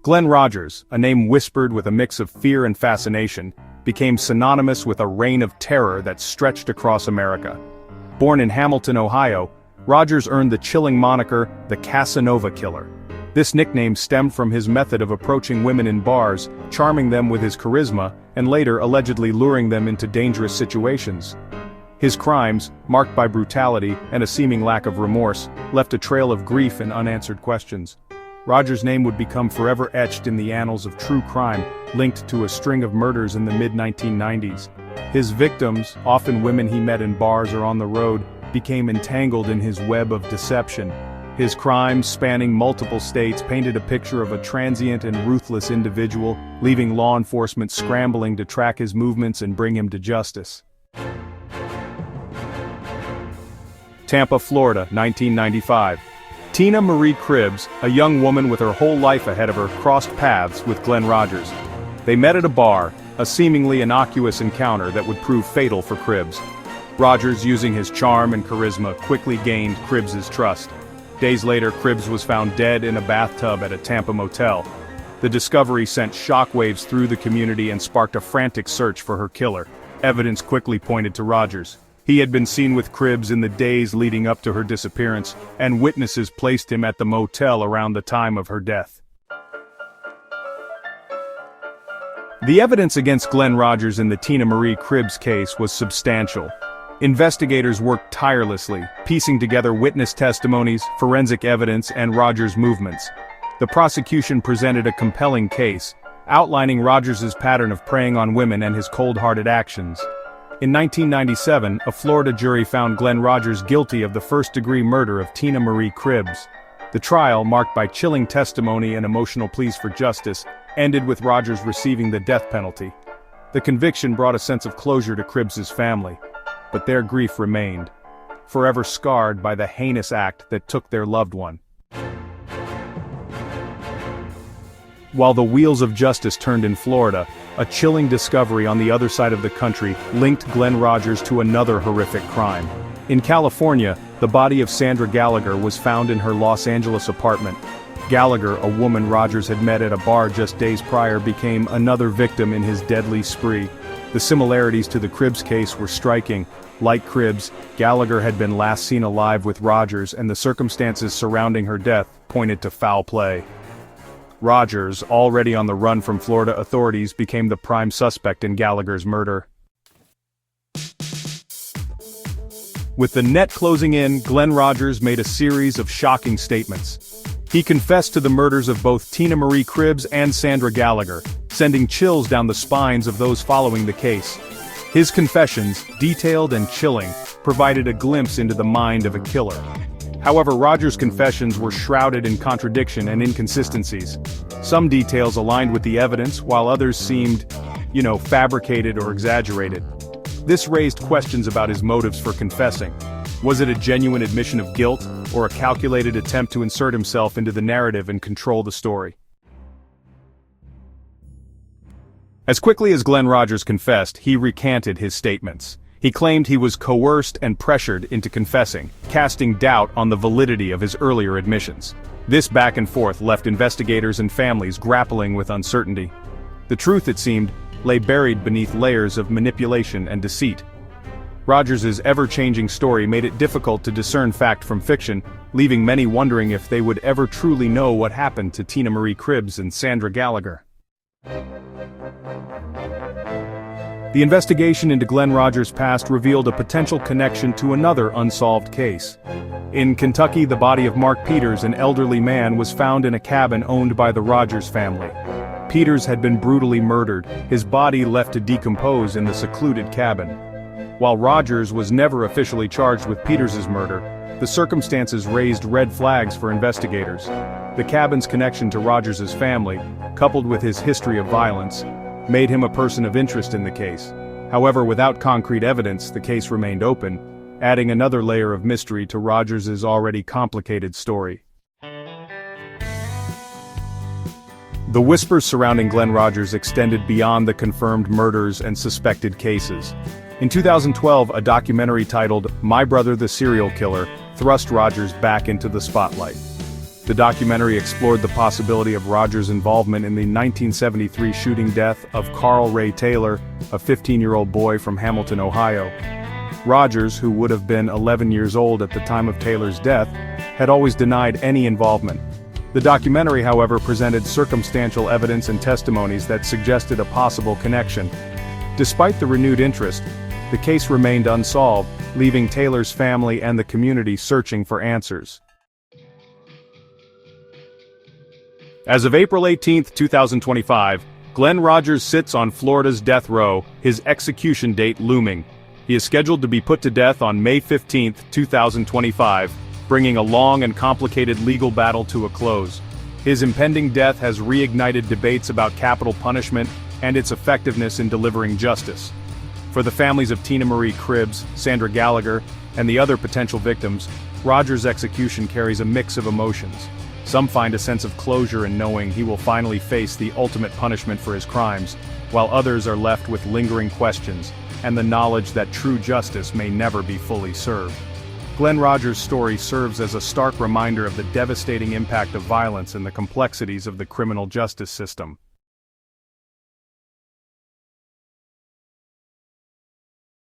Glen Rogers, a name whispered with a mix of fear and fascination, became synonymous with a reign of terror that stretched across America. Born in Hamilton, Ohio, Rogers earned the chilling moniker, the Casanova Killer. This nickname stemmed from his method of approaching women in bars, charming them with his charisma, and later allegedly luring them into dangerous situations. His crimes, marked by brutality and a seeming lack of remorse, left a trail of grief and unanswered questions. Rogers' name would become forever etched in the annals of true crime, linked to a string of murders in the mid-1990s. His victims, often women he met in bars or on the road, became entangled in his web of deception. His crimes, spanning multiple states, painted a picture of a transient and ruthless individual, leaving law enforcement scrambling to track his movements and bring him to justice. Tampa, Florida, 1995. Tina Marie Cribbs, a young woman with her whole life ahead of her, crossed paths with Glen Rogers. They met at a bar, a seemingly innocuous encounter that would prove fatal for Cribbs. Rogers, using his charm and charisma, quickly gained Cribbs' trust. Days later, Cribbs was found dead in a bathtub at a Tampa motel. The discovery sent shockwaves through the community and sparked a frantic search for her killer. Evidence quickly pointed to Rogers. He had been seen with Cribbs in the days leading up to her disappearance, and witnesses placed him at the motel around the time of her death. The evidence against Glen Rogers in the Tina Marie Cribbs case was substantial. Investigators worked tirelessly, piecing together witness testimonies, forensic evidence, and Rogers' movements. The prosecution presented a compelling case, outlining Rogers' pattern of preying on women and his cold-hearted actions. In 1997, a Florida jury found Glen Rogers guilty of the first-degree murder of Tina Marie Cribbs. The trial, marked by chilling testimony and emotional pleas for justice, ended with Rogers receiving the death penalty. The conviction brought a sense of closure to Cribbs' family, but their grief remained, forever scarred by the heinous act that took their loved one. While the wheels of justice turned in Florida, a chilling discovery on the other side of the country linked Glen Rogers to another horrific crime. In California, the body of Sandra Gallagher was found in her Los Angeles apartment. Gallagher, a woman Rogers had met at a bar just days prior, became another victim in his deadly spree. The similarities to the Cribbs case were striking. Like Cribbs, Gallagher had been last seen alive with Rogers, and the circumstances surrounding her death pointed to foul play. Rogers, already on the run from Florida authorities, became the prime suspect in Gallagher's murder. With the net closing in, Glen Rogers made a series of shocking statements. He confessed to the murders of both Tina Marie Cribbs and Sandra Gallagher, sending chills down the spines of those following the case. His confessions, detailed and chilling, provided a glimpse into the mind of a killer. However, Rogers' confessions were shrouded in contradiction and inconsistencies. Some details aligned with the evidence, while others seemed, fabricated or exaggerated. This raised questions about his motives for confessing. Was it a genuine admission of guilt, or a calculated attempt to insert himself into the narrative and control the story? As quickly as Glen Rogers confessed, he recanted his statements. He claimed he was coerced and pressured into confessing, casting doubt on the validity of his earlier admissions. This back and forth left investigators and families grappling with uncertainty. The truth, it seemed, lay buried beneath layers of manipulation and deceit. Rogers' ever-changing story made it difficult to discern fact from fiction, leaving many wondering if they would ever truly know what happened to Tina Marie Cribbs and Sandra Gallagher. The investigation into Glen Rogers' past revealed a potential connection to another unsolved case. In Kentucky, the body of Mark Peters, an elderly man, was found in a cabin owned by the Rogers family. Peters had been brutally murdered, his body left to decompose in the secluded cabin. While Rogers was never officially charged with Peters' murder, the circumstances raised red flags for investigators. The cabin's connection to Rogers' family, coupled with his history of violence, made him a person of interest in the case. However, without concrete evidence, the case remained open, adding another layer of mystery to Rogers' already complicated story. The whispers surrounding Glen Rogers extended beyond the confirmed murders and suspected cases. In 2012, a documentary titled My Brother the Serial Killer thrust Rogers back into the spotlight. The documentary explored the possibility of Rogers' involvement in the 1973 shooting death of Carl Ray Taylor, a 15-year-old boy from Hamilton, Ohio. Rogers, who would have been 11 years old at the time of Taylor's death, had always denied any involvement. The documentary, however, presented circumstantial evidence and testimonies that suggested a possible connection. Despite the renewed interest, the case remained unsolved, leaving Taylor's family and the community searching for answers. As of April 18, 2025, Glen Rogers sits on Florida's death row, his execution date looming. He is scheduled to be put to death on May 15, 2025, bringing a long and complicated legal battle to a close. His impending death has reignited debates about capital punishment and its effectiveness in delivering justice. For the families of Tina Marie Cribbs, Sandra Gallagher, and the other potential victims, Rogers' execution carries a mix of emotions. Some find a sense of closure in knowing he will finally face the ultimate punishment for his crimes, while others are left with lingering questions and the knowledge that true justice may never be fully served. Glen Rogers' story serves as a stark reminder of the devastating impact of violence and the complexities of the criminal justice system.